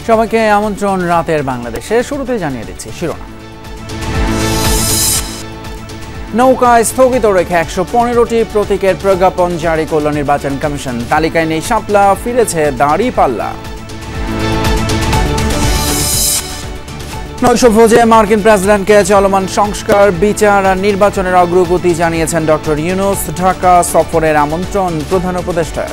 সবাইকে আমন্ত্রণ রাতের বাংলাদেশে। শুরুতে জানিয়ে দিচ্ছি শিরোনাম। নৌকায় স্থগিত রেখে ১১৫টি প্রতীকের প্রজ্ঞাপন জারি করল নির্বাচন কমিশন। তালিকায় নেই শাপলা, ফিরেছে দাঁড়িপাল্লা। নৈশভোজে মার্কিন প্রেসিডেন্টকে চলমান সংস্কার, বিচার আর নির্বাচনের অগ্রগতি জানিয়েছেন ডক্টর ইউনূস। ঢাকা সফরের আমন্ত্রণ প্রধান উপদেষ্টার।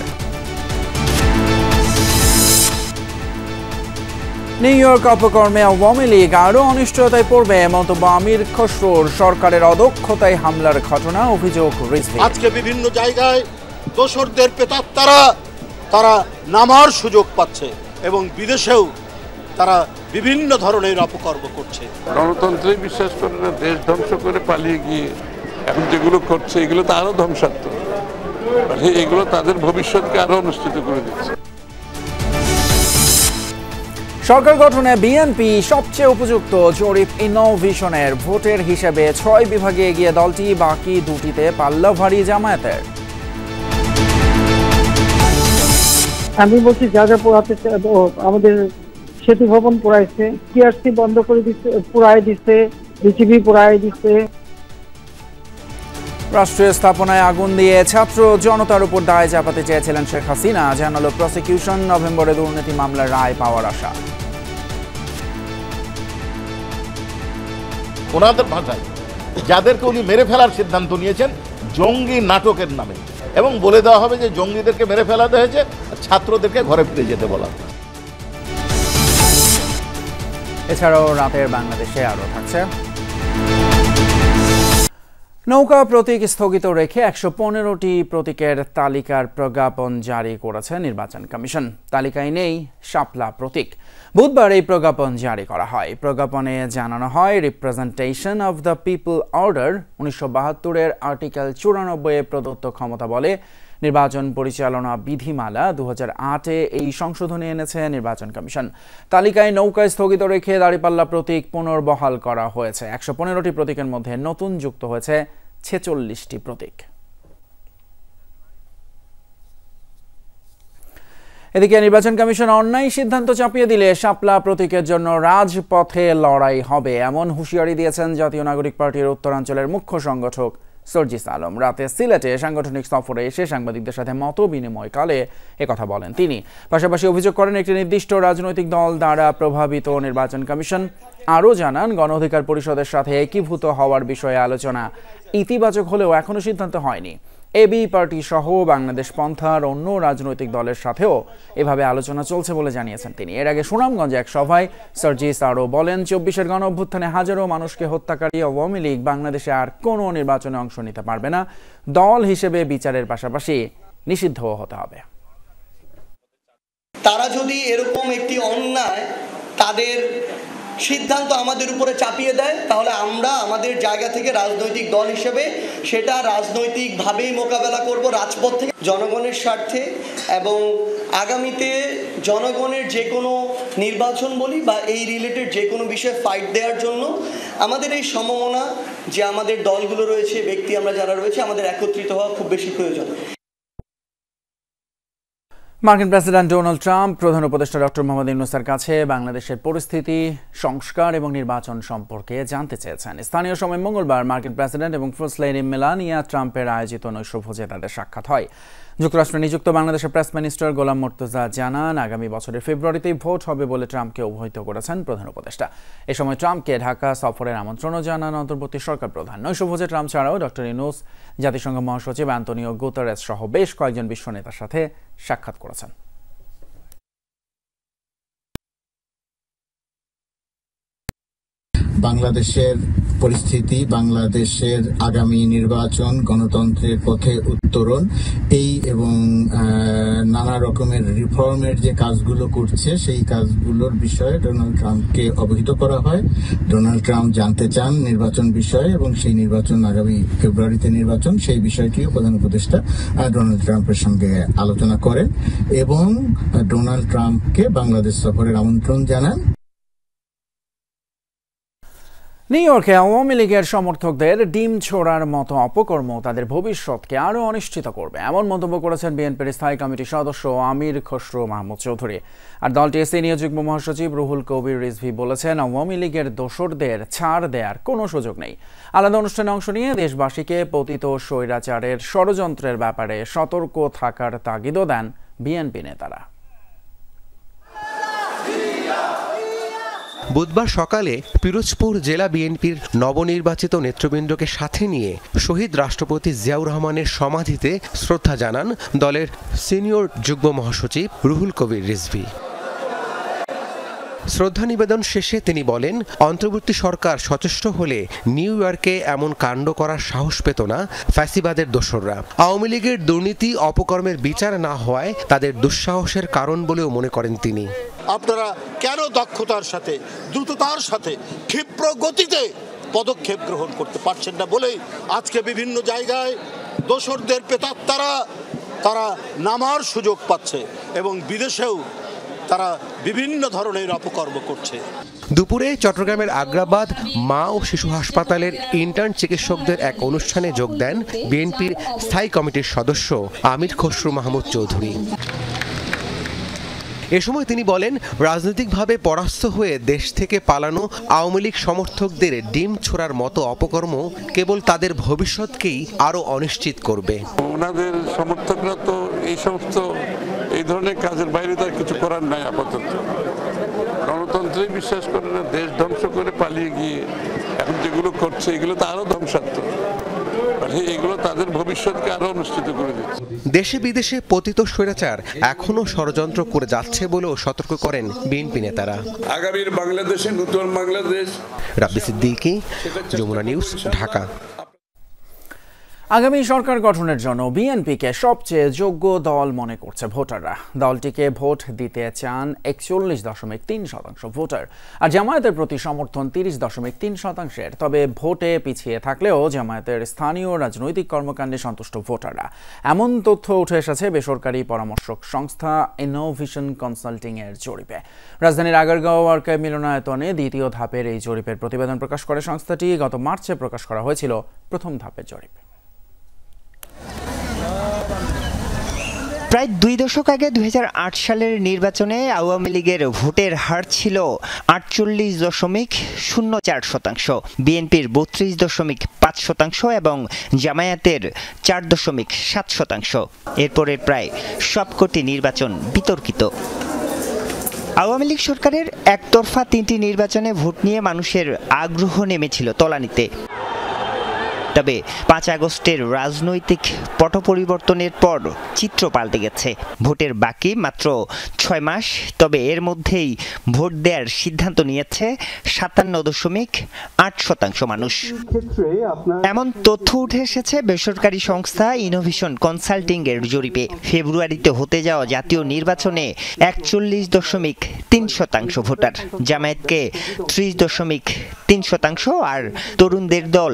নিউ ইয়র্ক অপকর্মে আওয়ামী লীগ আরও অনিশ্চয়তায় পড়বে, মন্তব্য আমির খসরুর। সরকারের অদক্ষতায় হামলার ঘটনা, অভিযোগ রিজভী। আজকে বিভিন্ন জায়গায় দোসরদের প্রেতাত্মারা তারা নামার সুযোগ পাচ্ছে এবং বিদেশেও তারা বিভিন্ন ধরনের অপকর্ম করছে। গণতন্ত্রে বিশ্বাস করে না, দেশ ধ্বংস করে পালিয়ে গিয়ে এখন যেগুলো করছে এগুলো তো আরো ধ্বংসাত্মক। এগুলো তাদের ভবিষ্যৎকে আরো অনুষ্ঠিত করে দিচ্ছে। সরকার গঠনে বিএনপি সবচেয়ে উপযুক্ত, জরিপ ইনোভেশনের। ভোটের হিসেবে ৬ বিভাগে এগিয়ে দলটি, বাকি দুটিতে পাল্লা ভারী জামায়াতের। আমি বলছি যা যা পোড়াতে আমাদের সেতু ভবন পোড়াইছে, টিআরসি বন্ধ করে দিচ্ছে, পোড়ায় দিচ্ছে, বিটিভি পোড়ায় দিচ্ছে। রাষ্ট্রীয় স্থাপনায় আগুন দিয়ে ছাত্র জনতার উপর দায় চাপাতে চেয়েছিলেন শেখ হাসিনা, জানালো প্রসিকিউশন। নভেম্বরে দুর্নীতি মামলার রায় পাওয়ার আশা। ওনাদের ভাষায় যাদেরকে উনি মেরে ফেলার সিদ্ধান্ত নিয়েছেন জঙ্গি নাটকের নামে, এবং বলে দেওয়া হবে যে জঙ্গিদেরকে মেরে ফেলাতে হয়েছে, ছাত্রদেরকে ঘরে ফিরে যেতে বলা। এছাড়াও রাতের বাংলাদেশে আরও থাকছে। নৌকা প্রতীক স্থগিত রেখে ১১৫টি প্রতীকের তালিকার প্রজ্ঞাপন জারি করেছে নির্বাচন কমিশন। তালিকায় নেই শাপলা প্রতীক। বুধবার এই প্রজ্ঞাপন জারি করা হয়। প্রজ্ঞাপনে জানানো হয়, representation of the people order ১৯৭২-এর আর্টিকেল ৯৪-এ প্রদত্ত ক্ষমতা বলে নির্বাচন পরিচালনা বিধিমালা ২০০৮-এ এই সংশোধনী এনেছে নির্বাচন কমিশন। তালিকায় নৌকায় স্থগিত রেখে দাঁড়িপাল্লা প্রতীক পুনর্বহাল করা হয়েছে। ১১৫টি প্রতীকের মধ্যে নতুন যুক্ত হয়েছে ৪৬টি প্রতীক। এদিকে নির্বাচন কমিশন অন্যায় সিদ্ধান্ত চাপিয়ে দিলে শাপলা প্রতীকের জন্য রাজপথে লড়াই হবে, এমন হুঁশিয়ারি দিয়েছেন জাতীয় নাগরিক পার্টির উত্তরাঞ্চলের মুখ্য সংগঠক সার্জিস আলম। রাতে সিলেটে সাংগঠনিক সফরে এসে সাংবাদিকদের সাথে মত বিনিময়কালে একথা বলেন তিনি। পাশাপাশি অভিযোগ করেন একটি নির্দিষ্ট রাজনৈতিক দল দ্বারা প্রভাবিত নির্বাচন কমিশন। আরও জানান, গণ অধিকার পরিষদের সাথে একীভূত হওয়ার বিষয়ে আলোচনা ইতিবাচক হলেও এখনও সিদ্ধান্ত হয়নি। এবি পার্টি সহ বাংলাদেশ পন্থার অন্য রাজনৈতিক দলের সাথেও এভাবে আলোচনা চলছে বলে জানিয়েছেন তিনি। এর আগে সুনামগঞ্জে এক সভায় সার্জিস আরও বলেন, ২৪-এর গণ অভ্যুত্থানে হাজারো মানুষকে হত্যাকারী আওয়ামী লীগ বাংলাদেশে আর কোনো নির্বাচনে অংশ নিতে পারবে না। দল হিসেবে বিচারের পাশাপাশি নিষিদ্ধও হতে হবে। তারা যদি এরকম একটি অন্যায় তাদের সিদ্ধান্ত আমাদের উপরে চাপিয়ে দেয়, তাহলে আমরা আমাদের জায়গা থেকে রাজনৈতিক দল হিসেবে সেটা রাজনৈতিকভাবেই মোকাবেলা করব রাজপথ থেকে, জনগণের স্বার্থে। এবং আগামীতে জনগণের যে কোনো নির্বাচন বলি বা এই রিলেটেড যে কোনো বিষয়ে ফাইট দেওয়ার জন্য আমাদের এই সম্ভাবনা যে আমাদের দলগুলো রয়েছে, ব্যক্তি আমরা যারা রয়েছে, আমাদের একত্রিত হওয়া খুব বেশি প্রয়োজন। মার্কিন প্রেসিডেন্ট ডোনাল্ড ট্রাম্প প্রধান উপদেষ্টা ডক্টর মোহাম্মদ ইউনূসের কাছে বাংলাদেশের পরিস্থিতি, সংস্কার এবং নির্বাচন সম্পর্কে জানতে চেয়েছেন। স্থানীয় সময় মঙ্গলবার মার্কিন প্রেসিডেন্ট এবং ফার্স্ট লেডি মেলানিয়া ট্রাম্পের আয়োজিত নৈশভোজে তাদের সাক্ষাৎ হয়। যুক্তরাষ্ট্রে নিযুক্ত বাংলাদেশের প্রেস মিনিস্টার গোলাম মুর্তজা জানান, আগামী বছরের ফেব্রুয়ারিতেই ভোট হবে বলে ট্রাম্পকে অবহিত করেছেন প্রধান উপদেষ্টা। এ সময় ট্রাম্পকে ঢাকা সফরের আমন্ত্রণও জানান অন্তর্বর্তী সরকার প্রধান। নৈশভোজে ট্রাম্প ছাড়াও ডক্টর ইউনূস, জাতিসংঘ মহাসচিব অ্যান্তোনিও গুতেরেস সহ বেশ কয়েকজন বিশ্ব নেতার সাথে সাক্ষাৎ করেছেন। বাংলাদেশের পরিস্থিতি, বাংলাদেশের আগামী নির্বাচন, গণতন্ত্রের পথে উত্তরণ, এই এবং নানা রকমের রিফর্মের যে কাজগুলো করছে সেই কাজগুলোর বিষয়ে ডোনাল্ড ট্রাম্পকে অবহিত করা হয়। ডোনাল্ড ট্রাম্প জানতে চান নির্বাচন বিষয়ে এবং সেই নির্বাচন আগামী ফেব্রুয়ারিতে নির্বাচন, সেই বিষয়টিও প্রধান উপদেষ্টা ডোনাল্ড ট্রাম্পের সঙ্গে আলোচনা করেন এবং ডোনাল্ড ট্রাম্পকে বাংলাদেশ সফরের আমন্ত্রণ জানান। নিউ ইয়র্কে আওয়ামী লীগের সমর্থকদের ডিম ছোড়ার মতো অপকর্ম তাদের ভবিষ্যৎকে আরও অনিশ্চিত করবে, এমন মন্তব্য করেছেন বিএনপির স্থায়ী কমিটির সদস্য আমির খসরু মাহমুদ চৌধুরী। আর দলটির সিনিয়র যুগ্ম মহাসচিব রুহুল কবির রিজভী বলেছেন, আওয়ামী লীগের দোসরদের ছাড় দেওয়ার কোনো সুযোগ নেই। আলাদা অনুষ্ঠানে অংশ নিয়ে দেশবাসীকে পতিত স্বৈরাচারের ষড়যন্ত্রের ব্যাপারে সতর্ক থাকার তাগিদও দেন বিএনপি নেতারা। বুধবার সকালে পিরোজপুর জেলা বিএনপির নবনির্বাচিত নেতৃবৃন্দকে সাথে নিয়ে শহীদ রাষ্ট্রপতি জিয়াউর রহমানের সমাধিতে শ্রদ্ধা জানান দলের সিনিয়র যুগ্ম মহাসচিব রুহুল কবির রিজভী। শ্রদ্ধা নিবেদন শেষে তিনি বলেন, অন্তর্বর্তী সরকার সচেষ্ট হলে নিউ ইয়র্কে এমন কাণ্ড করার সাহস পেত না ফ্যাসিবাদের দোসররা। আওয়ামী লীগের দুর্নীতি অপকর্মের বিচার না হওয়ায় তাদের দুঃসাহসের কারণ বলেও মনে করেন তিনি। আপনারা কেন দক্ষতার সাথে, দ্রুততার সাথে, ক্ষিপ্র গতিতে পদক্ষেপ গ্রহণ করতে পারছেন না বলেই আজকে বিভিন্ন জায়গায় দোসরদের প্রেতাত্মারা তারা নামার সুযোগ পাচ্ছে এবং বিদেশেও তারা বিভিন্ন ধরনের অপকর্ম করছে। দুপুরে চট্টগ্রামের আগ্রাবাদ মা ও শিশু হাসপাতালের ইন্টার্ন চিকিৎসকদের এক অনুষ্ঠানে যোগ দেন বিএনপির স্থায়ী কমিটির সদস্য আমির খসরু মাহমুদ চৌধুরী। এ সময় তিনি বলেন, রাজনৈতিকভাবে পরাস্ত হয়ে দেশ থেকে পালানো আওয়ামী লীগ সমর্থকদের ডিম ছোড়ার মতো অপকর্ম কেবল তাদের ভবিষ্যৎকেই আরো অনিশ্চিত করবে। ওনাদের সমর্থকরা তো এই ধরনের কাজের বাইরে তার কিছু করার নাই। আপাতত গণতন্ত্রেই বিশ্বাস করে না, দেশ ধ্বংস করে পালিয়ে গিয়ে এখন যেগুলো করছে এগুলো তো আরো ধ্বংসাত্মক। এগুলো তাদের ভবিষ্যৎকে আরো অনুষ্ঠিত করে দিচ্ছে। দেশে বিদেশে পতিত স্বৈরাচার এখনো ষড়যন্ত্র করে যাচ্ছে বলেও সতর্ক করেন বিএনপি নেতারা। আগামীর বাংলাদেশে নতুন বাংলাদেশ। রাব্বি সিদ্দিকী, যমুনা নিউজ, ঢাকা। আগামী সরকার গঠনের জন্য বিএনপিকে সবচেয়ে যোগ্য দল মনে করছে ভোটাররা। দলটিকে ভোট দিতে চান 41.3% ভোটার, আর জামায়াতের প্রতি সমর্থন 30.3%। তবে ভোটে পিছিয়ে থাকলেও জামায়াতের স্থানীয় রাজনৈতিক কর্মকাণ্ডে সন্তুষ্ট ভোটাররা, এমন তথ্য উঠে এসেছে বেসরকারি পরামর্শক সংস্থা ইনোভিশন কনসাল্টিং এর জরিপে। রাজধানীর আগারগাঁও আর্কাইভ মিলনায়তনে দ্বিতীয় ধাপের এই জরিপের প্রতিবেদন প্রকাশ করে সংস্থাটি। গত মার্চে প্রকাশ করা হয়েছিল প্রথম ধাপের জরিপ। প্রায় 2 দশক আগে 2008 সালের নির্বাচনে আওয়ামী লীগের ভোটের হার ছিল 48.04%, বিএনপির 32.5% এবং জামায়াতের 4.7%। এরপরে প্রায় সবকটি নির্বাচন বিতর্কিত। আওয়ামী লীগ সরকারের একতরফা 3টি নির্বাচনে ভোট নিয়ে মানুষের আগ্রহ নেমেছিল তলানিতে। তবে 5 আগস্টের রাজনৈতিক পট পরিবর্তনের পর চিত্র পাল্টে গেছে। ভোটের বাকি মাত্র 6 মাস, তবে এর মধ্যেই ভোট দেওয়ার সিদ্ধান্ত নিয়েছে 57.8% মানুষ। এমন তথ্য উঠে এসেছে বেসরকারি সংস্থা ইনোভিশন কনসাল্টিং এর জরিপে। ফেব্রুয়ারিতে হতে যাওয়া জাতীয় নির্বাচনে 41.3% ভোটার, জামায়াতকে 30.3% আর তরুণদের দল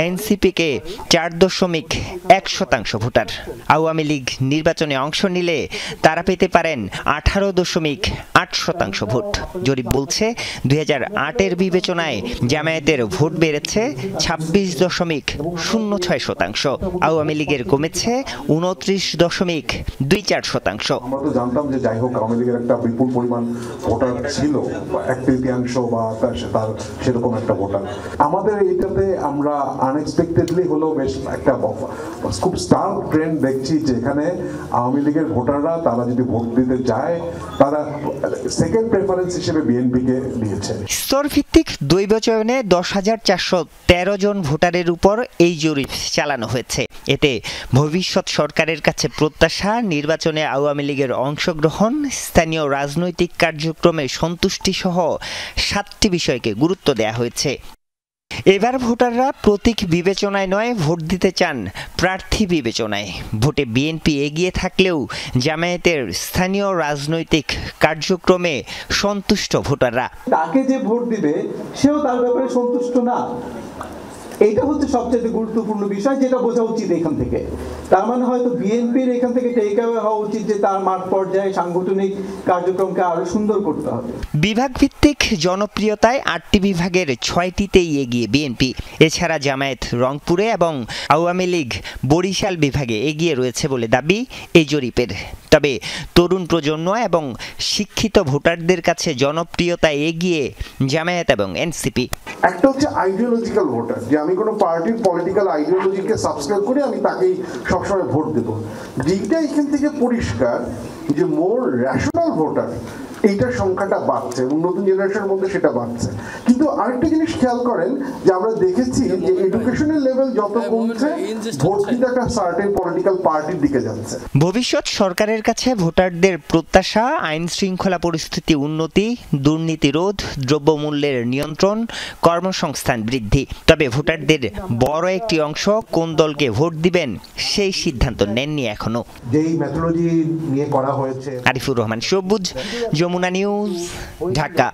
এনসিপিকে 4.1% ভোটার। আওয়ামী লীগ নির্বাচনে অংশ নিলে তারা পেতে পারেন 18.8% ভোট। জরিপ বলছে 2008-এর বিবেচনায় জামায়াতের ভোট বেড়েছে 26.06%, আওয়ামী লীগের কমেছে 29.24%। আমরা তো জানতাম যে যাই হোক আওয়ামী লীগের একটা বিপুল পরিমাণ ভোটার ছিল, 1/3 বা তার সেরকম একটা ভোটার। আমাদের এইটাতে আমরা আনএক্সপেক্টেডলি হলেও বেশ একটা খুব স্টার্ক ট্রেন্ড দেখছি, যেখানে আওয়ামী লীগের ভোটাররা তারা যদি ভোট দিতে যায় তারা সেকেন্ড প্রেফারেন্স হিসেবে বিএনপিকে দিয়েছে। স্তরভিত্তিক দৈব চয়নে 10,413 জন ভোটারের উপর এই জরিপ চালানো হয়েছে। এতে ভবিষ্যৎ সরকারের কাছে প্রত্যাশা, নির্বাচনে আওয়ামী লীগের অংশগ্রহণ, স্থানীয় রাজনৈতিক কার্যক্রমে সন্তুষ্টি সহ 7টি বিষয়কে গুরুত্ব দেওয়া হয়েছে। এবার ভোটাররা প্রতীক বিবেচনায় নয়, ভোট দিতে চান প্রার্থী বিবেচনায়। ভোটে বিএনপি এগিয়ে থাকলেও জামায়াতের স্থানীয় রাজনৈতিক কার্যক্রমে সন্তুষ্ট ভোটাররা। তাকে যে ভোট দিবে সেও তার ব্যাপারে সন্তুষ্ট না। এইটা হচ্ছে সবচেয়ে গুরুত্বপূর্ণ বিষয়, যেটা বোঝা উচিত এখান থেকে। তার মানে হয়তো বিএনপির এখান থেকে টেক অ্যাওয়ে হওয়া উচিত যে তার মাঠ পর্যায়ে সাংগঠনিক কার্যক্রমকে আরো সুন্দর করতে হবে। বিভাগ ভিত্তিক জনপ্রিয়তায় 8টি বিভাগের 6টিতেই এগিয়ে বিএনপি। এছাড়া জামায়াত রংপুরে এবং আওয়ামী লীগ বরিশাল বিভাগে এগিয়ে রয়েছে বলে দাবি এই জরিপের। তবে তরুণ প্রজন্ম এবং শিক্ষিত ভোটারদের কাছে জনপ্রিয়তায় এগিয়ে জামায়াত এবং এনসিপি। একটা হচ্ছে আইডিওলজিক্যাল ভোটার, যে আমি কোনো পার্টির পলিটিক্যাল আইডিওলজিকে সাবস্ক্রাইব করে আমি তাকেই সবসময় ভোট দেব। যেটা এখান থেকে পরিষ্কার যে মোর রেশনাল ভোটার এইটার সংখ্যাটা বাড়ছে এবং নতুন জেনারেশনের মধ্যে সেটা বাড়ছে। কিন্তু আরেকটা জিনিস খেয়াল করেন যে আমরা দেখেছি যে এডুকেশনের লেভেল যত কমছে ভোট কিন্তু একটা সার্টেন পলিটিক্যাল পার্টির দিকে যাচ্ছে। ভবিষ্যৎ সরকারের কাছে ভোটারদের প্রত্যাশা আইন শৃঙ্খলা পরিস্থিতি উন্নতি, দুর্নীতি রোধ, দ্রব্যমূল্যের নিয়ন্ত্রণ, কর্মসংস্থান বৃদ্ধি। তবে ভোটারদের বড় একটি অংশ কোন দলকে ভোট দিবেন সেই সিদ্ধান্ত নেননি এখনো। যেই মেথোলজি নিয়ে করা হয়েছে। আরিফুর রহমান সবুজ, যমুনা নিউজ, ঢাকা।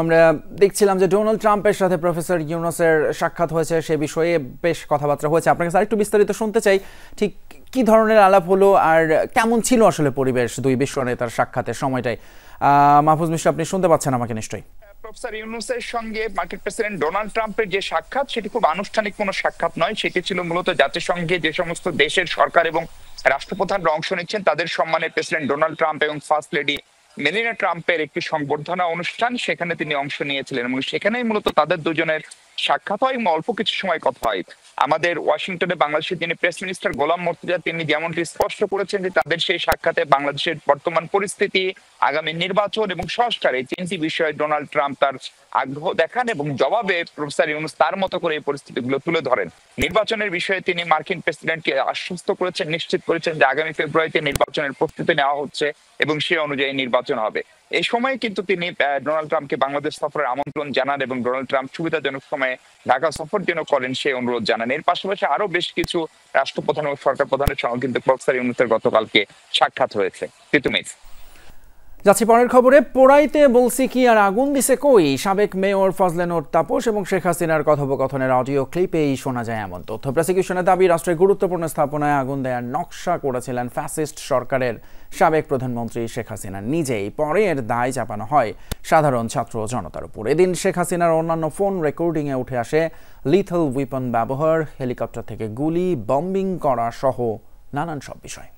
আমরা দেখছিলাম যে ডোনাল্ড ট্রাম্পের সাথে প্রফেসর ইউনুসের সাক্ষাৎ হয়েছে, সে বিষয়ে বেশ কথাবার্তা হয়েছে। আপনার কাছে আরেকটু বিস্তারিত শুনতে চাই, ঠিক কি ধরনের আলাপ হলো আর কেমন ছিল আসলে পরিবেশ দুই বিশ্ব নেতার সাক্ষাতের সময়টাই। মাহফুজ মিশ্র, আপনি শুনতে পাচ্ছেন আমাকে নিশ্চয়ই? প্রফেসর ইউনুসের সঙ্গে মার্কিন প্রেসিডেন্ট ডোনাল্ড ট্রাম্পের যে সাক্ষাৎ, সেটি খুব আনুষ্ঠানিক কোনো সাক্ষাৎ নয়। সেটি ছিল মূলত জাতিসংঘে যে সমস্ত দেশের সরকার এবং রাষ্ট্রপ্রধানরা অংশ নিচ্ছেন তাদের সম্মানে প্রেসিডেন্ট ডোনাল্ড ট্রাম্প এবং ফার্স্ট লেডি মেলিনা ট্রাম্পের একটি সংবর্ধনা অনুষ্ঠান, সেখানে তিনি অংশ নিয়েছিলেন এবং সেখানেই মূলত তাদের দুজনের সাক্ষাৎ হয় এবং অল্প কিছু সময় কথা হয়। আমাদের ওয়াশিংটনে বাংলাদেশের যিনি প্রেস মিনিস্টার গোলাম মর্তুজা, তিনি যেমনটি স্পষ্ট করেছেন যে তাদের সেই সাক্ষাতে বাংলাদেশের বর্তমান পরিস্থিতি, আগামী নির্বাচন এবং সংস্কার, এই 3টি বিষয়ে ডোনাল্ড ট্রাম্প তার আগ্রহ দেখান এবং জবাবে প্রফেসর ইউনুস তার মতো করে এই পরিস্থিতিগুলো তুলে ধরেন। নির্বাচনের বিষয়ে তিনি মার্কিন প্রেসিডেন্টকে আশ্বস্ত করেছেন, নিশ্চিত করেছেন যে আগামী ফেব্রুয়ারিতে নির্বাচনের প্রস্তুতি নেওয়া হচ্ছে এবং সে অনুযায়ী নির্বাচন হবে। এই সময় কিন্তু তিনি ডোনাল্ড ট্রাম্পকে বাংলাদেশ সফরের আমন্ত্রণ জানান এবং ডোনাল্ড ট্রাম্প সুবিধাজনক সময়ে ঢাকা সফর যেন করেন সেই অনুরোধ জানান। এর পাশাপাশি আরো বেশ কিছু রাষ্ট্রপ্রধান ও সরকার প্রধানের সঙ্গে কিন্তু প্রফেসর ইউনুসের গতকালকে সাক্ষাৎ হয়েছে। যাচ্ছি পরের খবরে। পোড়াইতে বলছি কি আর আগুন দিছে কই, সাবেক মেয়র ফজলে নূর তাপস এবং শেখ হাসিনার কথোপকথনের অডিও ক্লিপেই শোনা যায় এমন তথ্য। প্রসিকিউশনের দাবি, রাষ্ট্রের গুরুত্বপূর্ণ স্থাপনায় আগুন দেওয়ার নকশা করেছিলেন ফ্যাসিস্ট সরকারের সাবেক প্রধানমন্ত্রী শেখ হাসিনা নিজেই। পরে এর দায় চাপানো হয় সাধারণ ছাত্র জনতার উপর। এদিন শেখ হাসিনার অন্যান্য ফোন রেকর্ডিংয়ে উঠে আসে লিথল উইপন ব্যবহার, হেলিকপ্টার থেকে গুলি, বম্বিং করা সহ নানান সব বিষয়।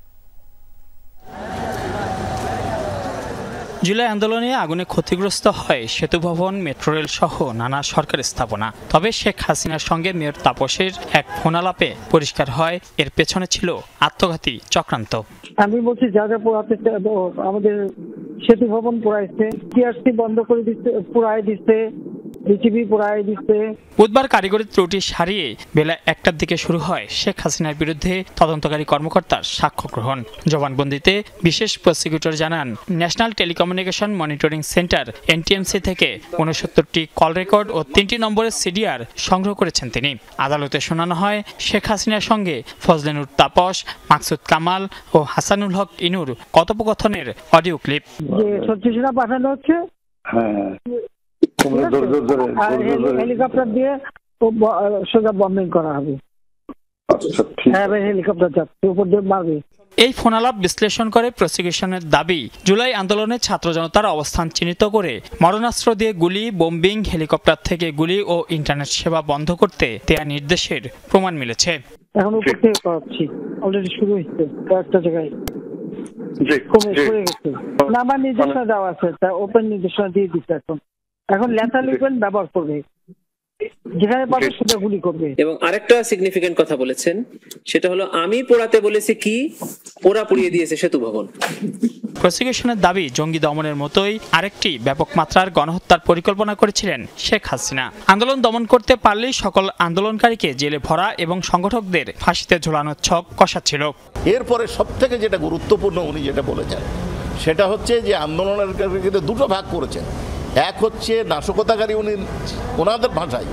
জুলাই আন্দোলনে আগুনে ক্ষতিগ্রস্ত হয় সেতু ভবন, মেট্রো রেল সহ নানা সরকারি স্থাপনা। তবে শেখ হাসিনার সঙ্গে মেয়র তাপসের এক ফোনালাপে পরিষ্কার হয় এর পেছনে ছিল আত্মঘাতী চক্রান্ত। আমি বলছি যা যা পোড়াতে, আমাদের সেতু ভবন পোড়াইছে, টিআরসি বন্ধ করে দিচ্ছে, পোড়াই দিচ্ছে, বুধবার কারিগরি ত্রুটি সারিয়ে বেলা 1টার দিকে শুরু হয় শেখ হাসিনার বিরুদ্ধে তদন্তকারী কর্মকর্তার সাক্ষ্য গ্রহণ। জবানবন্দিতে বিশেষ প্রসিকিউটর জানান, national telecommunication monitoring centre NTMC থেকে 69টি কল রেকর্ড ও 3টি নম্বরের সিডিআর সংগ্রহ করেছেন তিনি। আদালতে শোনানো হয় শেখ হাসিনার সঙ্গে ফজলে নূর তাপস, মাকসুদ কামাল ও হাসানুল হক ইনুর কথোপকথনের অডিও ক্লিপ। পাঠানো হচ্ছে হেলিকপ্টার দিয়ে সোজা বম্বিং করা হবে। হেলিকপ্টার যাচ্ছে উপর দিয়ে মারবে। এই ফোনালাপ বিশ্লেষণ করে প্রসিকিউশনের দাবি, জুলাই আন্দোলনে ছাত্র জনতার অবস্থান চিহ্নিত করে মরণাস্ত্র দিয়ে গুলি, বোম্বিং, হেলিকপ্টার থেকে গুলি ও ইন্টারনেট সেবা বন্ধ করতে দেয়া নির্দেশের প্রমাণ মিলেছে। এখন উপর থেকে পাচ্ছি, অলরেডি শুরু হয়েছে কয়েকটা জায়গায়। আমার নির্দেশনা দেওয়া আছে, তা ওপেন নির্দেশনা দিয়ে দিচ্ছে। এখন লেথাল ওয়েপন ব্যবহার করবে, যেখানে পাবে সেটা গুলি করবে। এবং আরেকটা সিগনিফিকেন্ট কথা বলেছেন, সেটা হলো আমি পোড়াতে বলেছি কি, ওরা পুড়িয়ে দিয়েছে সেতু ভবন। প্রসিকিউশনের দাবি, জঙ্গি দমনের মতোই আরেকটি ব্যাপক মাত্রার গণহত্যার পরিকল্পনা করেছিলেন শেখ হাসিনা। আন্দোলন দমন করতে পারলেই সকল আন্দোলনকারীকে জেলে ভরা এবং সংগঠকদের ফাঁসিতে ঝোলানোর ছক কষাচ্ছিল। এরপরে সবথেকে যেটা গুরুত্বপূর্ণ উনি যেটা বলেছেন সেটা হচ্ছে যে আন্দোলনের দুটো ভাগ করেছেন। এক হচ্ছে নাশকতাকারী, উনি ওনাদের ভাষায়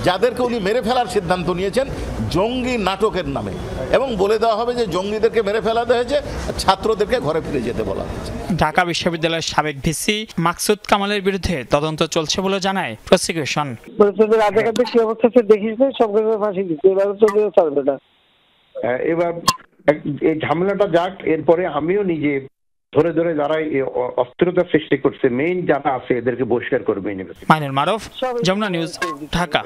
যাদেরকে উনি মেরে ফেলার সিদ্ধান্ত নিয়েছেন জঙ্গি নাটকের নামে, এবং বলে দেওয়া হবে যে জঙ্গিদেরকে মেরে ফেলা হয়েছে, ছাত্রদেরকে ঘরে ফিরে যেতে বলা হয়েছে। ঢাকা বিশ্ববিদ্যালয়ের সাবেক ভিসি মাকসুদ কামালের বিরুদ্ধে তদন্ত চলছে বলে জানায় প্রসিকিউশন। কি অবস্থা দেখিস সবগুলো ফাঁসি দিচ্ছে, এবার চলবে না। এবার এই ঝামেলাটা যাক, এরপরে আমিও নিজে ধরে ধরে যারা অস্থিরতা সৃষ্টি করছে মেইন যারা আছে এদেরকে বহিষ্কার করবে। মাইনুল মারুফ, যমুনা নিউজ, ঢাকা।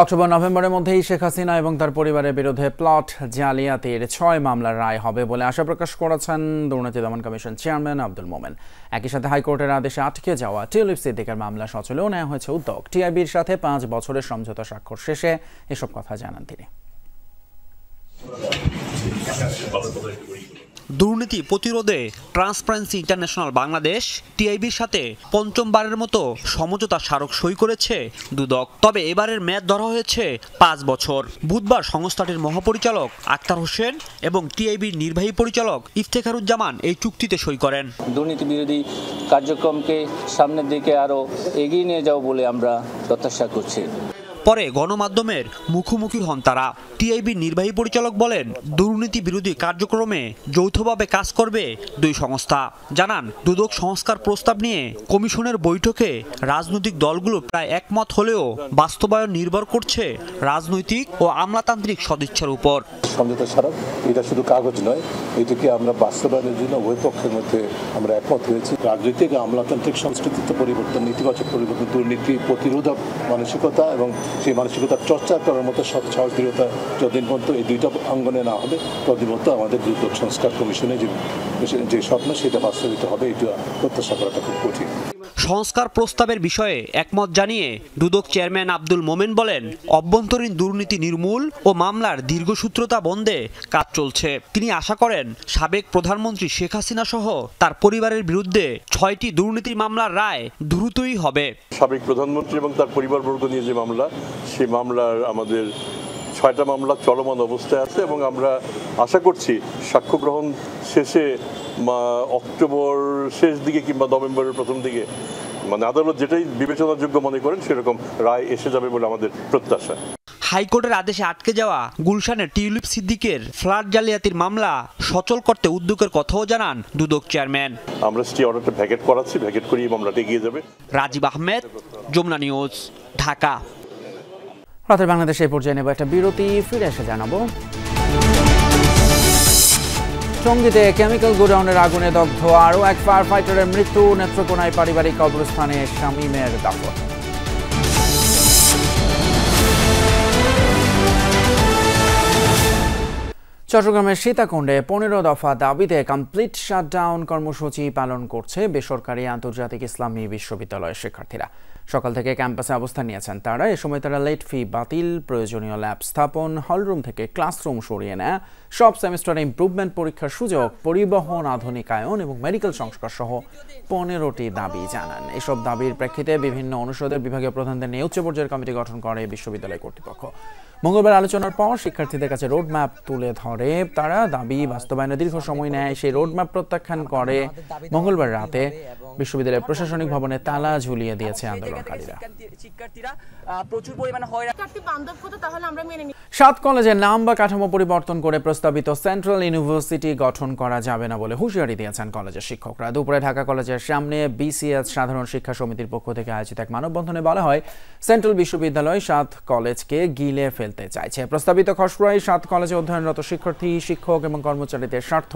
অক্টোবর নভেম্বরের মধ্যেই শেখ হাসিনা এবং তার পরিবারের বিরুদ্ধে প্লট জালিয়াতির 6 মামলার রায় হবে বলে আশা প্রকাশ করেছেন দুর্নীতি দমন কমিশন চেয়ারম্যান আব্দুল মোমেন। একই সাথে হাইকোর্টের আদেশে আটকে যাওয়া টিউলিপ সিদ্দিকের মামলা সচলেও নেওয়া হয়েছে উদ্যোগ। টিআইবির সাথে 5 বছরের সমঝোতা স্বাক্ষর শেষে এসব কথা জানান তিনি। দুর্নীতি প্রতিরোধে ট্রান্সপারেন্সি ইন্টারন্যাশনাল বাংলাদেশ টিআইবির সাথে পঞ্চমবারের মতো সমঝোতা স্মারক সই করেছে দুদক। তবে এবারের মেয়াদ ধরা হয়েছে 5 বছর। বুধবার সংস্থাটির মহাপরিচালক আক্তার হোসেন এবং টিআইবির নির্বাহী পরিচালক ইফতেখারুজ্জামান এই চুক্তিতে সই করেন। দুর্নীতি বিরোধী কার্যক্রমকে সামনের দিকে আরও এগিয়ে নিয়ে যাও বলে আমরা প্রত্যাশা করছি। পরে গণমাধ্যমের মুখোমুখি হন তারা। টিআইবির নির্বাহী পরিচালক বলেন, দুর্নীতি বিরোধী কার্যক্রমে যৌথভাবে কাজ করবে 2 সংস্থা। জানান, দুদক সংস্কার প্রস্তাব নিয়ে কমিশনের বৈঠকে রাজনৈতিক দলগুলো প্রায় একমত হলেও বাস্তবায়ন নির্ভর করছে রাজনৈতিক ও আমলাতান্ত্রিক সদিচ্ছার উপর। সমঝোতা স্মারক এটা শুধু কাগজ নয়, এটাকে আমরা বাস্তবায়নের জন্য উভয় পক্ষের মধ্যে আমরা একমত হয়েছি। রাজনৈতিক আমলাতান্ত্রিক সংস্কৃতিতে পরিবর্তন, নেতিবাচক পরিবর্তন, দুর্নীতি প্রতিরোধক মানসিকতা এবং সেই মানসিকতার চর্চা করার মতো সাহস দৃঢ়তা যতদিন পর্যন্ত এই 2টা অঙ্গনে না হবে ততদিন পর্যন্ত আমাদের দুদক সংস্কার কমিশনে যে স্বপ্ন সেটা বাস্তবিত হবে, এটা প্রত্যাশা করাটা খুব কঠিন। সংস্কার প্রস্তাবের বিষয়ে একমত জানিয়ে দুদক চেয়ারম্যান আব্দুল মোমেন বলেন, অভ্যন্তরীণ দুর্নীতি নির্মূল ও মামলার দীর্ঘসূত্রতা বন্ধে কাজ চলছে। তিনি আশা করেন সাবেক প্রধানমন্ত্রী শেখ হাসিনা সহ তার পরিবারের বিরুদ্ধে 6টি দুর্নীতির মামলার রায় দ্রুতই হবে। সাবেক প্রধানমন্ত্রী এবং তার পরিবারবর্গ নিয়ে যে মামলা, সেই মামলার আমাদের 6টা মামলা চলমান অবস্থায় আছে এবং আমরা আশা করছি সাক্ষ্য গ্রহণ শেষে অক্টোবর শেষ দিকে কিংবা নভেম্বরের প্রথম দিকে আদালত যেটাই বিবেচনাযোগ্য মনে করেন সেরকম রায় এসে যাবে বলে আমাদের প্রত্যাশা। হাইকোর্টের আদেশে আটকে যাওয়া গুলশানের টিউলিপ সিদ্দিকের ফ্ল্যাট জালিয়াতির মামলা সচল করতে উদ্যোগের কথাও জানান দুদক চেয়ারম্যান। আমরা স্টে অর্ডারটা ভ্যাকেট করাচ্ছি, ভ্যাকেট করিয়ে মামলাটা এগিয়ে যাবে। রাজীব আহমেদ, যমুনা নিউজ, ঢাকা। রাতের বাংলাদেশে এই পর্যায়ে নেব একটা বিরতি, ফিরে এসে জানাবো। টঙ্গীতে কেমিক্যাল গোডাউনের আগুনে দগ্ধ আরও এক ফায়ার ফাইটারের মৃত্যু। নেত্রকোনায় পারিবারিক কবরস্থানে শামীমের দাফন। চট্টগ্রামের সীতাকুণ্ডে 15 দফা দাবিতে কমপ্লিট শাটডাউন কর্মসূচি পালন করছে বেসরকারি আন্তর্জাতিক ইসলামী বিশ্ববিদ্যালয়ের শিক্ষার্থীরা। সকাল থেকে ক্যাম্পাসে অবস্থান নিয়েছেন তারা। এ সময় তারা লেট ফি বাতিল, প্রয়োজনীয় ল্যাব স্থাপন, হলরুম থেকে ক্লাসরুম সরিয়ে নেয়, সব সেমিস্টারে ইমপ্রুভমেন্ট পরীক্ষার সুযোগ, পরিবহন আধুনিকায়ন এবং মেডিকেল সংস্কার সহ 15টি দাবি জানান। এসব দাবির প্রেক্ষিতে বিভিন্ন অনুষদের বিভাগীয় প্রধানদের নিয়ে উচ্চ পর্যায়ের কমিটি গঠন করে বিশ্ববিদ্যালয় কর্তৃপক্ষ। মঙ্গলবার আলোচনার পর শিক্ষার্থীদের কাছে রোডম্যাপ তুলে ধরে তারা। দাবি বাস্তবায়নে দীর্ঘ সময় নেয়, সেই রোডম্যাপ প্রত্যাখ্যান করে মঙ্গলবার রাতে বিশ্ববিদ্যালয়ের প্রশাসনিক ভবনে তালা ঝুলিয়ে দিয়েছে আন্দোলনকারীরা। 7 কলেজের নাম বা কাঠামো পরিবর্তন করে প্রস্তাবিত সেন্ট্রাল ইউনিভার্সিটি গঠন করা যাবে না বলে হুঁশিয়ারি দিয়েছেন কলেজের শিক্ষকরা। দুপুরে ঢাকা কলেজের সামনে বিসিএস সাধারণ শিক্ষা সমিতির পক্ষ থেকে আয়োজিত এক মানববন্ধনে বলা হয়, সেন্ট্রাল বিশ্ববিদ্যালয় 7 কলেজকে গিলে ফেলতে চাইছে। প্রস্তাবিত খসড়ায় 7 কলেজে অধ্যয়নরত শিক্ষার্থী, শিক্ষক এবং কর্মচারীদের স্বার্থ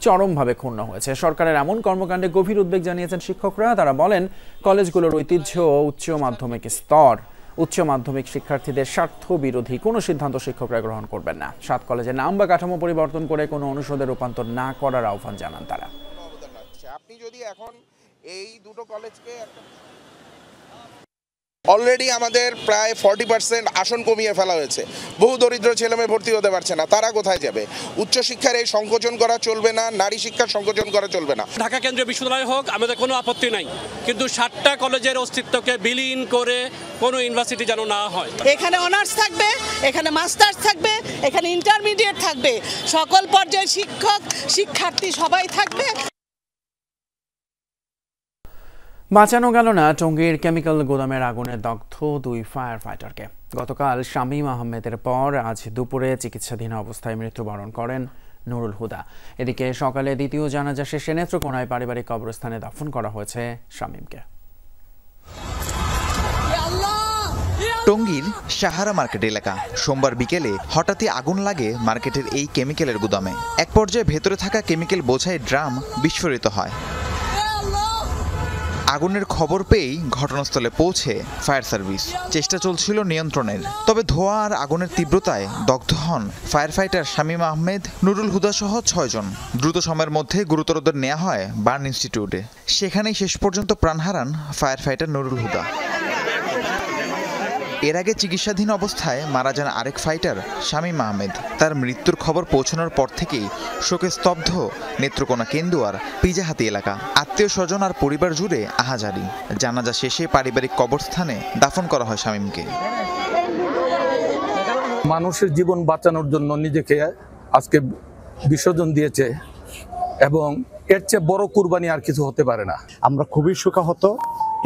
চরমভাবে ক্ষুণ্ণ হয়েছে। সরকারের এমন কর্মকাণ্ডে গভীর উদ্বেগ জানিয়েছেন শিক্ষকরা। তারা বলেন, কলেজগুলোর ঐতিহ্য ও উচ্চ মাধ্যমিক স্তর, উচ্চ মাধ্যমিক শিক্ষার্থীদের স্বার্থ বিরোধী কোনো সিদ্ধান্ত শিক্ষকরা গ্রহণ করবেন না। 7 কলেজের নাম বা কাঠামো পরিবর্তন করে কোনো অনুষদে রূপান্তর না করার আহ্বান জানান তারা। আপনি যদি এখন এই দুটো কলেজকে অলরেডি আমাদের প্রায় 40% আসন কমিয়ে ফেলা হয়েছে। বহু দরিদ্র ছেলেমেয়ে ভর্তি হতে পারছে না, তারা কোথায় যাবে? উচ্চশিক্ষার এই সংকোচন করা চলবে না, নারী শিক্ষার সংকোচন করা চলবে না। ঢাকা কেন্দ্রীয় বিশ্ববিদ্যালয় হোক, আমাদের কোনো আপত্তি নাই, কিন্তু 7টা কলেজের অস্তিত্বকে বিলীন করে কোনো ইউনিভার্সিটি যেন না হয়। এখানে অনার্স থাকবে, এখানে মাস্টার্স থাকবে, এখানে ইন্টারমিডিয়েট থাকবে, সকল পর্যায়ের শিক্ষক শিক্ষার্থী সবাই থাকবে। বাঁচানো গেল না টঙ্গীর কেমিক্যাল গোদামের আগুনে দগ্ধ 2 ফায়ার ফাইটারকে। গতকাল শামীম আহমেদের পর আজ দুপুরে চিকিৎসাধীন অবস্থায় মৃত্যুবরণ করেন নুরুল হুদা। এদিকে সকালে দ্বিতীয় জানাজা শেষে নেত্রকোনায় পারিবারিক কবরস্থানে দাফন করা হয়েছে শামীমকে। টঙ্গীর সাহারা মার্কেট এলাকা। সোমবার বিকেলে হঠাৎই আগুন লাগে মার্কেটের এই কেমিক্যালের গুদামে। এক পর্যায়ে ভেতরে থাকা কেমিক্যাল বোঝাই ড্রাম বিস্ফোরিত হয়। আগুনের খবর পেয়েই ঘটনাস্থলে পৌঁছে ফায়ার সার্ভিস। চেষ্টা চলছিল নিয়ন্ত্রণের, তবে ধোঁয়া আর আগুনের তীব্রতায় দগ্ধ হন ফায়ার ফাইটার শামীম আহমেদ, নুরুল হুদা সহ 6 জন। দ্রুত সময়ের মধ্যে গুরুতরদের নেওয়া হয় বার্ন ইনস্টিটিউটে। সেখানেই শেষ পর্যন্ত প্রাণ হারান ফায়ার ফাইটার নুরুল হুদা। এর আগে চিকিৎসাধীন অবস্থায় মারা যান আরেক ফাইটার শামীম আহমেদ। তার মৃত্যুর খবর পৌঁছানোর পর থেকেই শোকে স্তব্ধ নেত্রকোনা কেন্দুয়ার পিজাহাতি এলাকা। আত্মীয় স্বজন আর পরিবার জুড়ে আহাজারি। জানাজা শেষে পারিবারিক কবরস্থানে দাফন করা হয় শামীমকে। মানুষের জীবন বাঁচানোর জন্য নিজেকে আজকে বিসর্জন দিয়েছে এবং এর চেয়ে বড় কুরবানি আর কিছু হতে পারে না। আমরা খুবই শোকাহত।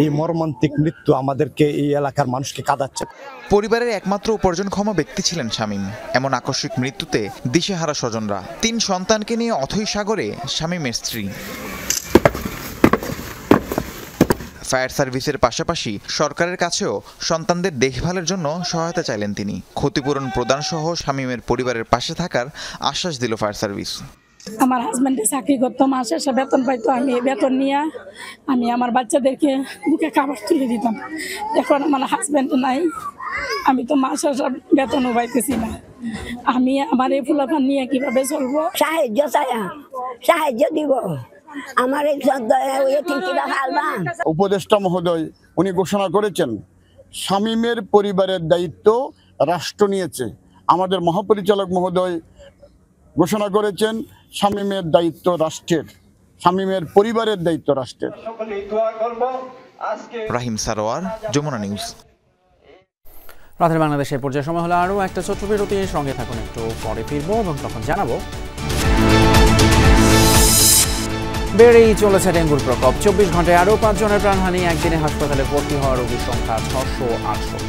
এই মর্মান্তিক মৃত্যু আমাদেরকে এই এলাকার মানুষকে কাঁদাচ্ছে। পরিবারের একমাত্র উপার্জনক্ষম ব্যক্তি ছিলেন শামীম। এমন আকস্মিক মৃত্যুতে দিশেহারা স্বজনরা। 3 সন্তানকে নিয়ে অথৈ সাগরে শামীমের স্ত্রী। ফায়ার সার্ভিসের পাশাপাশি সরকারের কাছেও সন্তানদের দেখভালের জন্য সহায়তা চাইলেন তিনি। ক্ষতিপূরণ প্রদান সহ শামীমের পরিবারের পাশে থাকার আশ্বাস দিল ফায়ার সার্ভিস। আমার হাজব্যান্ডে চাকরি করতো, মাসে সে বেতন পাইতো। আমি এই বেতন নিয়ে আমি আমার বাচ্চাদেরকে মুখে খাবার তুলে দিতাম। এখন আমার হাজব্যান্ড নাই, আমি তো মাসে সব বেতনও পাইতেছি না। আমি আমার এই ফুলাফান নিয়ে কিভাবে চলবো? সাহায্য দিব আমার এই উপদেষ্টা মহোদয় উনি ঘোষণা করেছেন শামীমের পরিবারের দায়িত্ব রাষ্ট্র নিয়েছে। আমাদের মহাপরিচালক মহোদয় ঘোষণা করেছেন শামীমের দায়িত্ব রাষ্ট্রের, শামীমের পরিবারের দায়িত্ব রাষ্ট্রের। রাহিম সারোয়ার, যমুনা নিউজ। রাতের বাংলাদেশের পর্যায়ে সময় হলো আরও একটা ছোট্ট বিরতি। সঙ্গে থাকুন, একটু পরে ফিরবো এবং তখন জানাবো বেড়েই চলেছে ডেঙ্গুর প্রকোপ। 24 ঘন্টায় আরও 5 জনের প্রাণহানি। একদিনে হাসপাতালে ভর্তি হওয়া রোগীর সংখ্যা 668।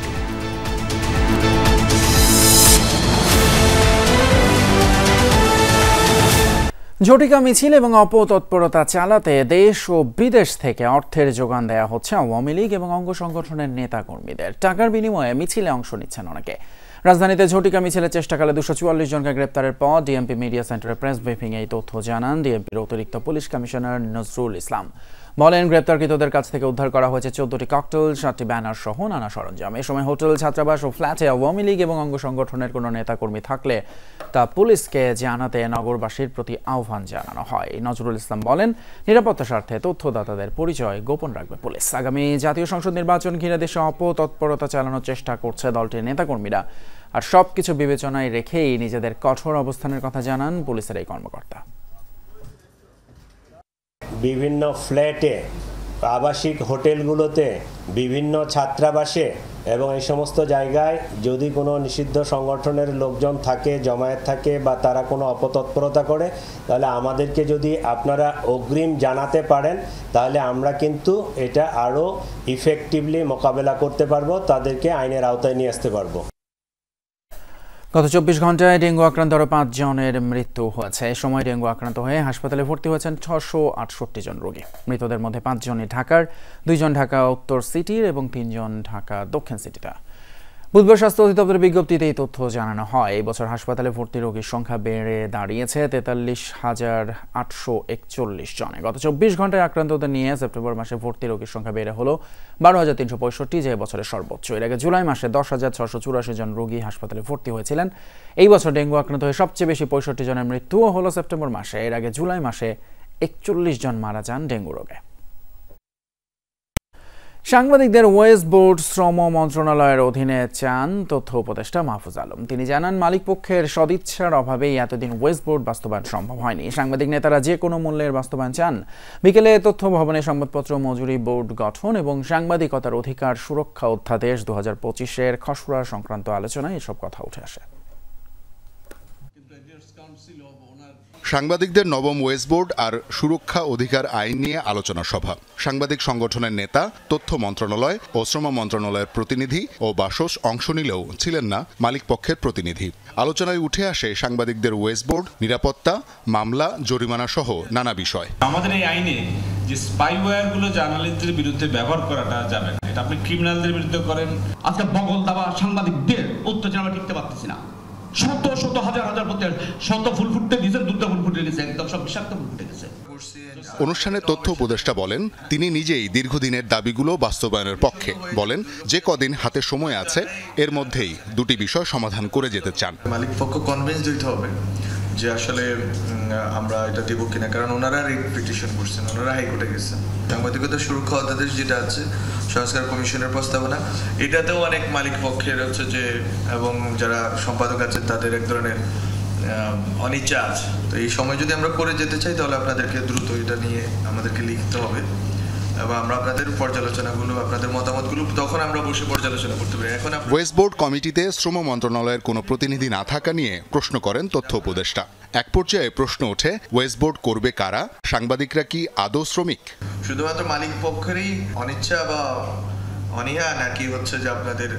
ঝটিকা মিছিল এবং অপতৎপরতা চালাতে দেশ ও বিদেশ থেকে অর্থের যোগান দেওয়া হচ্ছে আওয়ামী লীগ এবং অঙ্গ সংগঠনের নেতাকর্মীদের। টাকার বিনিময়ে মিছিলে অংশ নিচ্ছেন অনেকে। রাজধানীতে ঝটিকা মিছিলের চেষ্টাকালে 244 জনকে গ্রেপ্তারের পর ডিএমপি মিডিয়া সেন্টারে প্রেস ব্রিফিংয়ে এই তথ্য জানান ডিএমপির অতিরিক্ত পুলিশ কমিশনার নজরুল ইসলাম। বলেন, গ্রেপ্তারকৃতদের কাছ থেকে উদ্ধার করা হয়েছে 14টি ককটেল, 7টি ব্যানার সহ নানা সরঞ্জাম। এ সময় হোটেল, ছাত্রাবাস ও ফ্ল্যাটে আওয়ামী লীগ এবং অঙ্গ সংগঠনের কোনো নেতাকর্মী থাকলে তা পুলিশকে জানাতে নগরবাসীর প্রতি আহ্বান জানানো হয়। নজরুল ইসলাম বলেন, নিরাপত্তার স্বার্থে তথ্যদাতাদের পরিচয় গোপন রাখবে পুলিশ। আগামী জাতীয় সংসদ নির্বাচন ঘিরে দেশে অপতৎপরতা চালানোর চেষ্টা করছে দলটির নেতাকর্মীরা। আর সবকিছু বিবেচনায় রেখেই নিজেদের কঠোর অবস্থানের কথা জানান পুলিশের এই কর্মকর্তা। বিভিন্ন ফ্ল্যাটে, আবাসিক হোটেলগুলোতে, বিভিন্ন ছাত্রাবাসে এবং এই সমস্ত জায়গায় যদি কোনো নিষিদ্ধ সংগঠনের লোকজন থাকে, জমায়েত থাকে বা তারা কোনো অপতৎপরতা করে, তাহলে আমাদেরকে যদি আপনারা অগ্রিম জানাতে পারেন তাহলে আমরা কিন্তু এটা আরও ইফেক্টিভলি মোকাবেলা করতে পারবো, তাদেরকে আইনের আওতায় নিয়ে আসতে পারবো। গত 24 ঘন্টায় ডেঙ্গু আক্রান্ত আরও 5 জনের মৃত্যু হয়েছে। এ সময় ডেঙ্গু আক্রান্ত হয়ে হাসপাতালে ভর্তি হয়েছেন 668 জন রোগী। মৃতদের মধ্যে 5 জনই ঢাকার, 2 জন ঢাকা উত্তর সিটির এবং 3 জন ঢাকা দক্ষিণ সিটিতে। বুধবার স্বাস্থ্য অধিদপ্তরের বিজ্ঞপ্তিতে এই তথ্য জানানো হয়। এই বছর হাসপাতালে ভর্তি রোগীর সংখ্যা বেড়ে দাঁড়িয়েছে 43,841 জনে। গত 24 ঘন্টায় আক্রান্তদের নিয়ে সেপ্টেম্বর মাসে ভর্তি রোগীর সংখ্যা বেড়ে হলো 12,365, যে বছরের সর্বোচ্চ। এর আগে জুলাই মাসে 10,684 জন রোগী হাসপাতালে ভর্তি হয়েছিলেন। এই বছর ডেঙ্গু আক্রান্ত হয়ে সবচেয়ে বেশি 65 জনের মৃত্যুও হলো সেপ্টেম্বর মাসে। এর আগে জুলাই মাসে 41 জন মারা যান ডেঙ্গু রোগে। সাংবাদিকদের ওয়েস্ট বোর্ড শ্রম মন্ত্রণালয়ের অধীনে চান তথ্য উপদেষ্টা মাহফুজ আলম। তিনি জানান, মালিকপক্ষের সদিচ্ছার অভাবেই এতদিন ওয়েস্ট বোর্ড বাস্তবায়ন সম্ভব হয়নি। সাংবাদিক নেতারা যে কোনো মূল্যের বাস্তবায়ন চান। বিকেলে তথ্য ভবনে সংবাদপত্র মজুরি বোর্ড গঠন এবং সাংবাদিকতার অধিকার সুরক্ষা অধ্যাদেশ 2025-এর খসড়া সংক্রান্ত আলোচনায় এসব কথা উঠে আসে। সাংবাদিকদের নবম ওয়েজ বোর্ড আর সুরক্ষা অধিকার আইন নিয়ে আলোচনা সভা। সাংবাদিক সংগঠনের নেতা, তথ্য মন্ত্রণালয় ও শ্রম মন্ত্রণালয়ের প্রতিনিধি ও বাসস অংশ নিলেও ছিলেন না মালিক পক্ষের প্রতিনিধি। আলোচনায় উঠে আসে সাংবাদিকদের ওয়েজ বোর্ড, নিরাপত্তা, মামলা, জরিমানা সহ নানা বিষয়। আমাদের এই আইনে যে স্পাইওয়্যারগুলো জার্নালিস্টদের বিরুদ্ধে ব্যবহার করাটা যাবে না, এটা আপনি ক্রিমিনালদের বিরুদ্ধে করেন। আজকে বগল দাবা সাংবাদিকদের অত্যাচার আমরা টিকতে পারতেছি না। শত শত হাজার হাজার শত ফুল ফুটতে গেছে, দুটো ফুল ফুটে গেছে, একদম সব বিষাক্ত ফুল ফুটে গেছে। অনুষ্ঠানে তথ্য উপদেষ্টা বলেন, তিনি নিজেই দীর্ঘদিনের দাবিগুলো বাস্তবায়নের পক্ষে। বলেন, যে কদিন হাতে সময় আছে এর মধ্যেই দুটি বিষয় সমাধান করে যেতে চান। মালিক পক্ষ কনভিন্স দিতে হবে যে আসলে আমরা এটা দেবো কিনা, কারণ ওনারা রিট পিটিশন করছেন, ওনারা হাইকোর্টে গেছেন। সাংবাদিকতা সুরক্ষা অধ্যাদেশ যেটা আছে সংস্কার কমিশনের প্রস্তাবনা, এটাতেও অনেক মালিক পক্ষের হচ্ছে যে এবং যারা সম্পাদক আছেন তাদের এক ধরনের অনিচ্ছা আছে। তো এই সময় যদি আমরা করে যেতে চাই তাহলে আপনাদেরকে দ্রুত এটা নিয়ে আমাদেরকে লিখতে হবে এবং আমরা আপনাদের পর্যালোচনাগুলো, আপনাদের মতামতগুলো তখন আমরা বসে পর্যালোচনা করতে পারি। এখন ওয়েজ বোর্ড কমিটিতে শ্রম মন্ত্রণালয়ের কোনো প্রতিনিধি না থাকা নিয়ে প্রশ্ন করেন তথ্য উপদেষ্টা। এক পর্যায়ে প্রশ্ন ওঠে, ওয়েজ বোর্ড করবে কারা? সাংবাদিকরা কি আদৌ শ্রমিক? শুধুমাত্র মালিক পক্ষেরই অনিচ্ছা বা অনীহা, নাকি হচ্ছে যে আপনাদের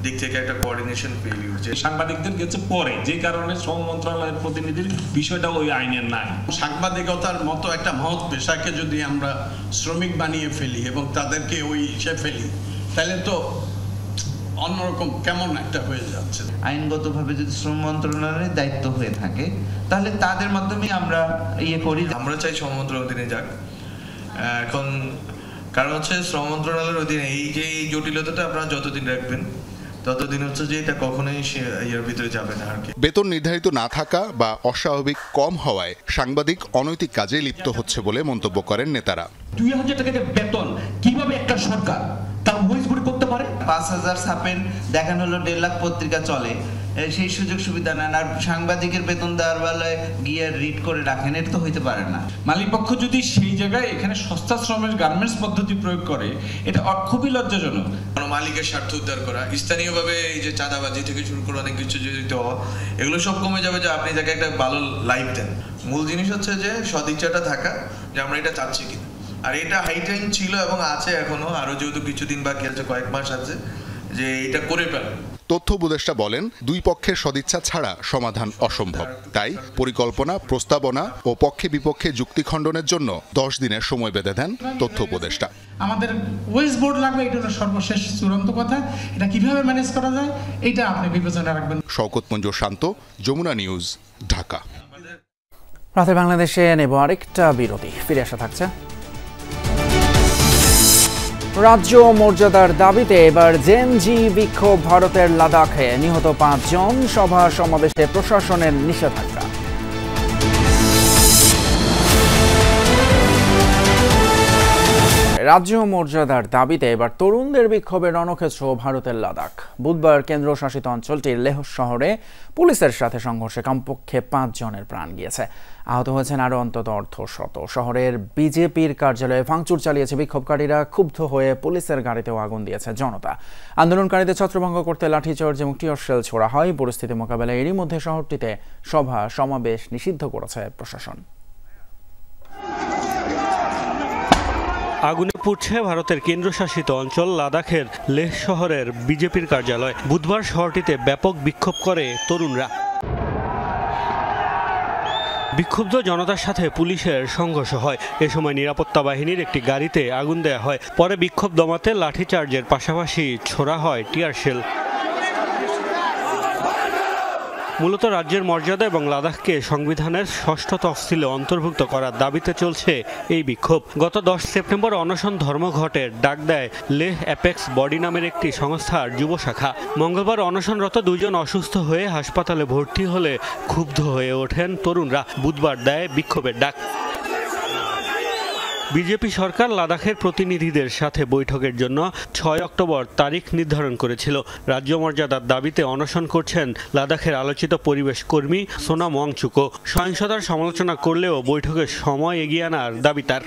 দিক থেকে একটা কোঅর্ডিনেশন ফেলিউর? যে সাংবাদিকদের গেছে পরে, যে কারণে শ্রম মন্ত্রণালয়ের প্রতিনিধির বিষয়টা ওই আইনের নাই। সাংবাদিকতার মতো একটা মহৎ পেশাকে যদি আমরা শ্রমিক বানিয়ে ফেলি এবং তাদেরকে ওই হিসেবে ফেলি, তাহলে তো অন্যরকম কেমন একটা হয়ে যাচ্ছে। আইনগতভাবে যদি শ্রম মন্ত্রণালয়ের দায়িত্ব হয়ে থাকে তাহলে তাদের মাধ্যমে আমরা করি। আমরা চাই শ্রম মন্ত্রণালয়ের অধীনে যাক। এখন কারণ হচ্ছে শ্রম মন্ত্রণালয়ের অধীনে এই যে এই জটিলতাটা আপনারা যতদিন রাখবেন ততদিন হচ্ছে যে এটা কখনোই এর ভিতরে যাবে না আর কি। বেতন নির্ধারিত না থাকা বা অস্বাভাবিক কম হওয়ায় সাংবাদিক অনৈতিক কাজে লিপ্ত হচ্ছে বলে মন্তব্য করেন নেতারা। 2000 টাকা বেতন কিভাবে একটা সরকার তার ওয়েজ বোর্ড করতে পারে? 5000 ছাপেন, দেখানো হলো 1.5 লাখ পত্রিকা চলে, সেই সুযোগ সুবিধা নেন, আর সাংবাদিকের বেতন দেওয়ার বেলায় গিয়ে রিড করে রাখেন, এটা তো হইতে পারে না। মালিক পক্ষ যদি সেই জায়গায় এখানে সস্তা শ্রমের গার্মেন্টস পদ্ধতি প্রয়োগ করে, এটা খুবই লজ্জাজনক। মালিকের স্বার্থ উদ্ধার করা, স্থানীয়ভাবে এই যে চাঁদাবাজি থেকে শুরু করে অনেক কিছু জড়িত হওয়া, এগুলো সব কমে যাবে যে আপনি তাকে একটা ভালো লাইফ দেন। মূল জিনিস হচ্ছে যে সদিচ্ছাটা থাকা, যে আমরা এটা চাচ্ছি কিনা। আর এটা হাইটাইম ছিল এবং আছে এখনো, আরো যেহেতু কিছুদিন বাকি আছে, কয়েক মাস আছে, যে এটা করে ফেলেন। তথ্য উপদেষ্টা বলেন, দুই পক্ষের সদিচ্ছা ছাড়া সমাধান অসম্ভব। তাই পরিকল্পনা, প্রস্তাবনা ও পক্ষে বিপক্ষে যুক্তি খণ্ডনের জন্য 10 দিনের সময় বেঁধে দেন তথ্য উপদেষ্টা। আমাদের ওয়েজ বোর্ড লাগবে, এটা হলো সর্বশেষ চূড়ান্ত কথা। এটা কিভাবে ম্যানেজ করা যায় এটা আপনি বিবেচনা রাখবেন। শওকত মঞ্জুর শান্ত, যমুনা নিউজ, ঢাকা। রাতে বাংলাদেশে নেব আরেকটা বিরতি, ফিরে আসা থাকছে। রাজ্য মর্যাদার দাবিতে এবার জেনজি বিক্ষোভ ভারতের লাদাখে, নিহত 5 জন, সভা সমাবেশে প্রশাসনের নিষেধাজ্ঞা। রাজ্য মর্যাদার দাবিতে এবার তরুণদের বিক্ষোভের রণক্ষেত্র ভারতের লাদাখ। বুধবার কেন্দ্রশাসিত অঞ্চলটির লেহ শহরে পুলিশের সাথে সংঘর্ষে কমপক্ষে 5 জনের প্রাণ গিয়েছে, আহত হয়েছেন আরও অন্তত 150। শহরের বিজেপির কার্যালয়ে ভাঙচুর চালিয়েছে বিক্ষোভকারীরা। ক্ষুব্ধ হয়ে পুলিশের গাড়িতেও আগুন দিয়েছে জনতা। আন্দোলনকারীদের ছত্রভঙ্গ করতে লাঠিচার্জ এবং টিয়ার শেল ছোড়া হয়। পরিস্থিতি মোকাবেলায় এরই মধ্যে শহরটিতে সভা সমাবেশ নিষিদ্ধ করেছে প্রশাসন। আগুনে পুড়ছে ভারতের কেন্দ্রশাসিত অঞ্চল লাদাখের লেহ শহরের বিজেপির কার্যালয়। বুধবার শহরটিতে ব্যাপক বিক্ষোভ করে তরুণরা। বিক্ষুব্ধ জনতার সাথে পুলিশের সংঘর্ষ হয়। এ সময় নিরাপত্তা বাহিনীর একটি গাড়িতে আগুন দেওয়া হয়। পরে বিক্ষোভ দমাতে লাঠিচার্জের পাশাপাশি ছোড়া হয় টিয়ার শেল। মূলত রাজ্যের মর্যাদা এবং লাদাখকে সংবিধানের 6ষ্ঠ তফসিলে অন্তর্ভুক্ত করার দাবিতে চলছে এই বিক্ষোভ। গত 10 সেপ্টেম্বর অনশন ধর্মঘটের ডাক দেয় লেহ অ্যাপেক্স বডি নামের একটি সংস্থার যুব শাখা। মঙ্গলবার অনশনরত 2 জন অসুস্থ হয়ে হাসপাতালে ভর্তি হলে ক্ষুব্ধ হয়ে ওঠেন তরুণরা। বুধবার দেয় বিক্ষোভের ডাক। বিজেপি সরকার লাদাখের প্রতিনিধিদের সাথে বৈঠকের জন্য 6 অক্টোবর তারিখ নির্ধারণ করেছিল। রাজ্য মর্যাদার দাবিতে অনশন করছেন লাদাখের আলোচিত পরিবেশ কর্মী সোনাম ওয়াংচুকও। সহিংসতার সমালোচনা করলেও বৈঠকের সময় এগিয়ে আনার দাবি তার।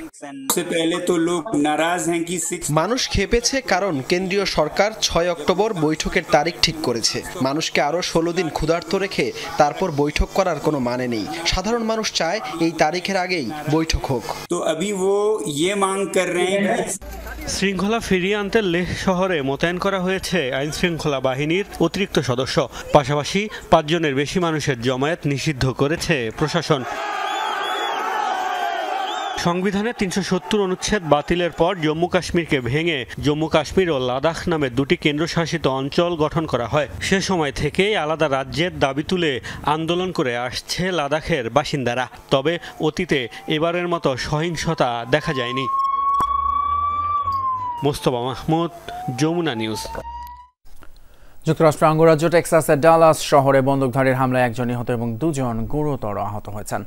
মানুষ খেপেছে কারণ কেন্দ্রীয় সরকার 6 অক্টোবর বৈঠকের তারিখ ঠিক করেছে। মানুষকে আরো 16 দিন ক্ষুধার্ত রেখে তারপর বৈঠক করার কোনো মানে নেই। সাধারণ মানুষ চায় এই তারিখের আগেই বৈঠক হোক। শৃঙ্খলা ফিরিয়ে আনতে লেহ শহরে মোতায়েন করা হয়েছে আইন শৃঙ্খলা বাহিনীর অতিরিক্ত সদস্য। পাশাপাশি 5 জনের বেশি মানুষের জমায়েত নিষিদ্ধ করেছে প্রশাসন। সংবিধানের 370 অনুচ্ছেদ বাতিলের পর জম্মু কাশ্মীরকে ভেঙে জম্মু কাশ্মীর ও লাদাখ নামে 2টি কেন্দ্রশাসিত অঞ্চল গঠন করা হয়। সে সময় থেকেই আলাদা রাজ্যের দাবি তুলে আন্দোলন করে আসছে লাদাখের বাসিন্দারা। তবে অতীতে এবারের মতো সহিংসতা দেখা যায়নি। মোস্তফা মাহমুদ, যমুনা নিউজ। যুক্তরাষ্ট্র অঙ্গরাজ্য টেক্সাসের ডালাস শহরে বন্দুকধারীর হামলায় 1 জন নিহত এবং 2 জন গুরুতর আহত হয়েছেন।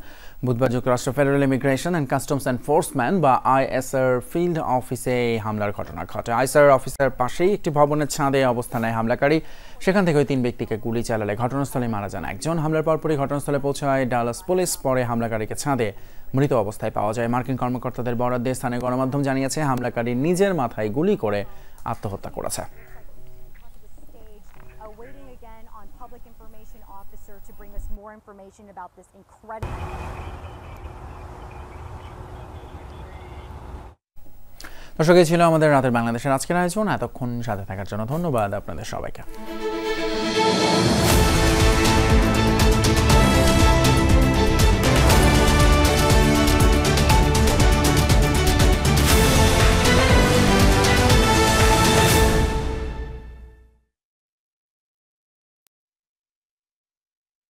বুধবার যুক্তরাষ্ট্র federal immigration and customs enforcement বা আইএসআর ফিল্ড অফিসে এই হামলার ঘটনা ঘটে। আইএসআর অফিসের পাশেই একটি ভবনের ছাদে অবস্থান নেয় হামলাকারী। সেখান থেকে ওই 3 ব্যক্তিকে গুলি চালালে ঘটনাস্থলে মারা যান একজন। হামলার পরপরই ঘটনাস্থলে পৌঁছায় ডালাস পুলিশ। পরে হামলাকারীকে ছাদে মৃত অবস্থায় পাওয়া যায়। মার্কিন কর্মকর্তাদের বরাত দিয়ে স্থানীয় গণমাধ্যম জানিয়েছে হামলাকারী নিজের মাথায় গুলি করে আত্মহত্যা করেছে। দর্শক, এই ছিল আমাদের রাতের বাংলাদেশের আজকের আয়োজন। এতক্ষণ সাথে থাকার জন্য ধন্যবাদ আপনাদের সবাইকে।